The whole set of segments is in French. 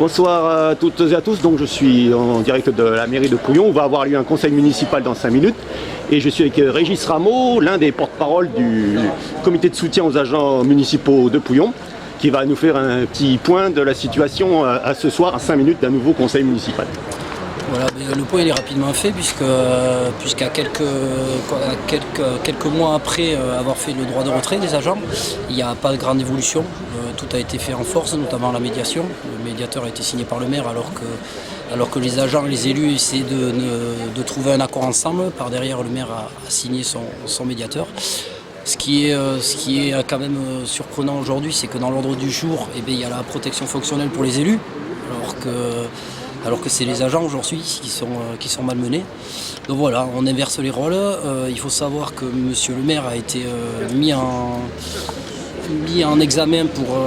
Bonsoir à toutes et à tous, donc je suis en direct de la mairie de Pouillon. On va avoir lieu un conseil municipal dans 5 minutes et je suis avec Régis Rameau, l'un des porte-parole du comité de soutien aux agents municipaux de Pouillon, qui va nous faire un petit point de la situation à ce soir, à 5 minutes d'un nouveau conseil municipal. Voilà, le point il est rapidement fait puisqu'à quelques mois après avoir fait le droit de retrait des agents, il n'y a pas de grande évolution. Tout a été fait en force, notamment la médiation. Le médiateur a été signé par le maire alors que les agents et les élus essaient de trouver un accord ensemble. Par derrière, le maire a signé son médiateur. Ce qui est quand même surprenant aujourd'hui, c'est que dans l'ordre du jour, il y a la protection fonctionnelle pour les élus, alors que c'est les agents aujourd'hui qui sont malmenés. Donc voilà, on inverse les rôles. Il faut savoir que monsieur le maire a été mis en examen pour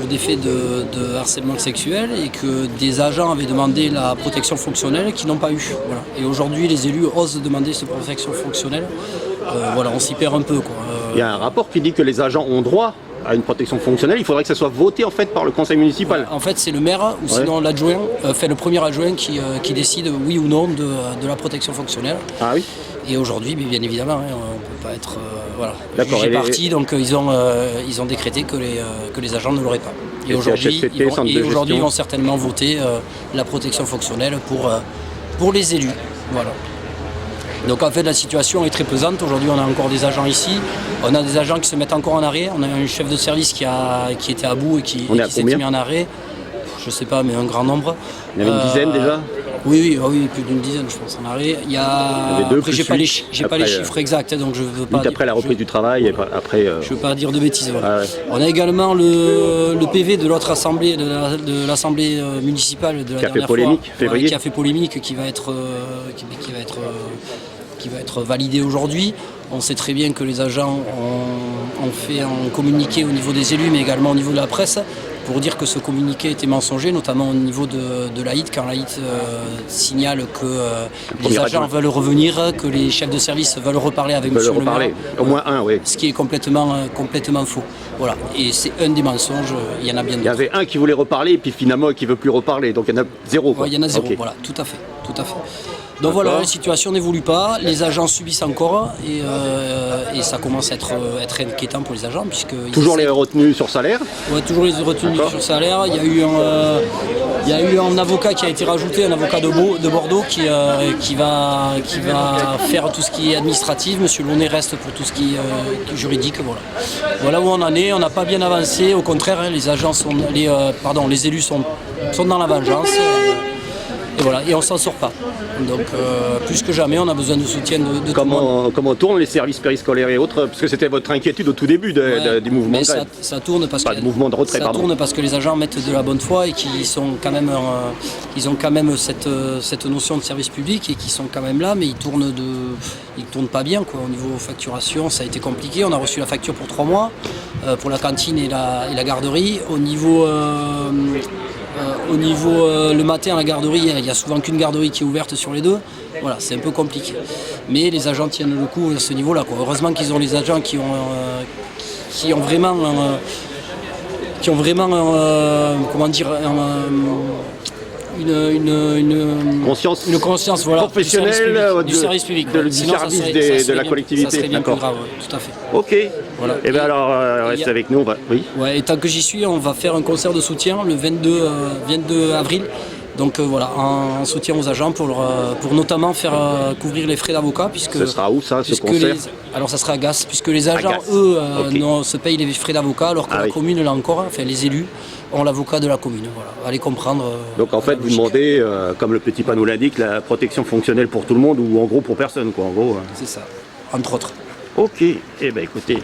des faits de harcèlement sexuel et que des agents avaient demandé la protection fonctionnelle qu'ils n'ont pas eu. Voilà. Et aujourd'hui, les élus osent demander cette protection fonctionnelle. Voilà, on s'y perd un peu, quoi. Il y a un rapport qui dit que les agents ont droit à une protection fonctionnelle. Il faudrait que ça soit voté en fait par le conseil municipal. En fait, c'est le maire ou sinon l'adjoint, le premier adjoint qui décide oui ou non de la protection fonctionnelle. Ah oui. Et aujourd'hui, bien évidemment, on ne peut pas être D'accord, jugé parti, donc ils ont décrété que les agents ne l'auraient pas. Et aujourd'hui, ils vont certainement voter la protection fonctionnelle pour les élus. Voilà. Donc en fait la situation est très pesante. Aujourd'hui on a encore des agents ici, on a des agents qui se mettent encore en arrêt, on a un chef de service qui était à bout et qui s'est mis en arrêt. Je ne sais pas, mais un grand nombre. Il y en avait une dizaine déjà. Oui, plus d'une dizaine je pense en arrêt. Après j'ai pas les chiffres exacts, donc je veux pas. Après la reprise du travail, et après. Je veux pas dire de bêtises. Voilà. Ah ouais. On a également le PV de l'autre assemblée, de l'assemblée municipale de la dernière fois, qui a fait polémique, qui va être validé aujourd'hui. On sait très bien que les agents ont fait un communiqué au niveau des élus, mais également au niveau de la presse, pour dire que ce communiqué était mensonger, notamment au niveau de l'AIT, quand l'AIT signale que les agents veulent revenir, que les chefs de service veulent reparler avec monsieur le maire. Au moins un, oui. Ce qui est complètement faux. Voilà. Et c'est un des mensonges, il y en a bien d'autres. Il y avait un qui voulait reparler, et puis finalement qui ne veut plus reparler, donc il y en a zéro. Ouais, il y en a zéro, voilà, tout à fait. Donc voilà, la situation n'évolue pas, les agents subissent encore et ça commence à être inquiétant pour les agents. Toujours les retenues sur salaire. Oui, toujours les retenues sur salaire. Il y a eu un avocat qui a été rajouté, un avocat de Bordeaux qui va faire tout ce qui est administratif. Monsieur Launay reste pour tout ce qui est juridique. Voilà où on en est, on n'a pas bien avancé, au contraire, les élus sont dans la vengeance. Et voilà, et on s'en sort pas. Donc plus que jamais, on a besoin de soutien de tout le monde. Comment tournent les services périscolaires et autres? Parce que c'était votre inquiétude au tout début du mouvement de grève. Ça tourne parce mouvement de retrait, tourne parce que les agents mettent de la bonne foi et qu'ils ont quand même cette notion de service public et qui sont quand même là, mais ils tournent pas bien, quoi. Au niveau facturation, ça a été compliqué. On a reçu la facture pour 3 mois pour la cantine et la garderie. Au niveau le matin à la garderie, il n'y a souvent qu'une garderie qui est ouverte sur les deux. Voilà, c'est un peu compliqué. Mais les agents tiennent le coup à ce niveau-là, quoi. Heureusement qu'ils ont les agents qui ont vraiment comment dire, une conscience professionnelle du service public. Du service de la collectivité. Ça serait bien plus grave, tout à fait. Ok. Voilà. Et bien alors, restez avec nous. Oui. Ouais, et tant que j'y suis, on va faire un concert de soutien le 22 avril. Donc voilà, en soutien aux agents pour notamment faire couvrir les frais d'avocat. Ce sera où ça, ce concert? Alors ça sera à Gasse, puisque les agents, se payent les frais d'avocat, alors que la commune, là encore, enfin les élus, ont l'avocat de la commune. Voilà, allez comprendre. Donc en fait, vous demandez, comme le petit panneau l'indique, la protection fonctionnelle pour tout le monde ou en gros pour personne, quoi. En gros. C'est ça, entre autres. Ok, eh bien écoutez,